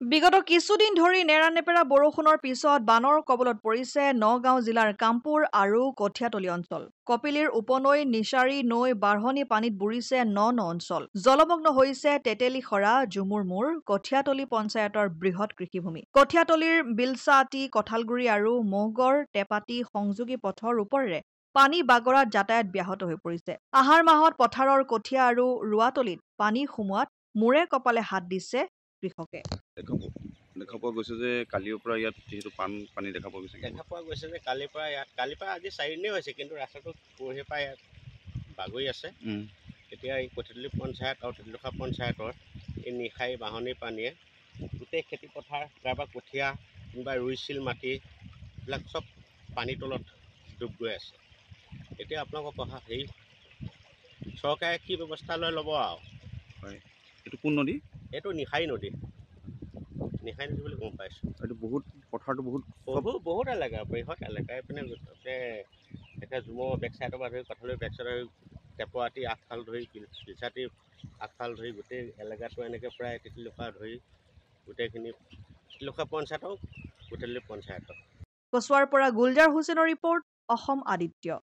বিগত কিছুদিন ধৰি নেৰানেপেৰা বৰষুণৰ পিছত বানৰ কবলত পৰিছে নগাঁও জিলাৰ কামপুৰ আৰু কঠীয়াতলী অঞ্চল। কপিলীৰ উপনৈ, নিচাৰী নৈ, বাঢ়নী পানীত বুৰিছে ন অঞ্চল। জলমগ্ন হৈছে তেতেলীখৰা, ঝুমুৰ মূৰ, কঠীয়াতলী পঞ্চায়তৰ বৃহৎ কৃষিভূমি। কঠীয়াতলীৰ বিলচাআটি, কঠালগুৰি আৰু মহগড় টেপাটি সংযোগী পথৰ ওপৰেৰে পানী বাগৰাত যাতায়াত ব্যাহত হৈ পৰিছে। আহাৰ মাহত পথাৰৰ কঠীয়া আৰু ৰোৱাতলীত পানী সোমোৱাত মূৰে কপালে হাত দিছে কৃষকে। দেখা পোৱা গৈছে যে কালিৰ পৰা ইয়াত যিহেতু পানী দেখা পোৱা গৈছে যে কালিৰ পৰা আজি 4 দিনেই হৈছে, কিন্তু ৰাস্তাটো পৰহিৰ পৰা ইয়াত বাগৰি আছে। এতিয়া এই কঠীয়াতলী পঞ্চায়ত আৰু তেতেলীখৰা পঞ্চায়তৰ এই নিশাৰী বাঢ়নী পানীয়ে গোটেই খেতি পথাৰ, কাৰোবাৰ কঠীয়া, কোনোবাই ৰুইছিল মাটি, এইবিলাক চব পানীৰ তলত ডুব গৈ আছে। এতিয়া আপোনালোকৰ চৰকাৰে কি ব্যৱস্থা ল'ব আৰু। হয়, এইটো কোন নদী? এইটো নিশাৰী নদী বুলি গম পাইছোঁ। এইটো পথাৰটো বহুত এলেকা, বৃহৎ এলেকা। এইপিনে এতিয়া ঝুমৰ বেক চাইডৰ পৰা ধৰি কঠালগুৰি বেক চাইডৰ টেপৰাটি আগফাল ধৰি বিলচাটিৰ আগফাল ধৰি গোটেই এলেকাটো এনেকৈ প্ৰায় তেতেলীখৰা ধৰি গোটেইখিনি তেতেলীখৰা পঞ্চায়তক কঠীয়াতলী পঞ্চায়তক। কচুৱাৰ পৰা গুলজাৰ হুছেইনৰ ৰিপৰ্ট, অসম আদিত্য।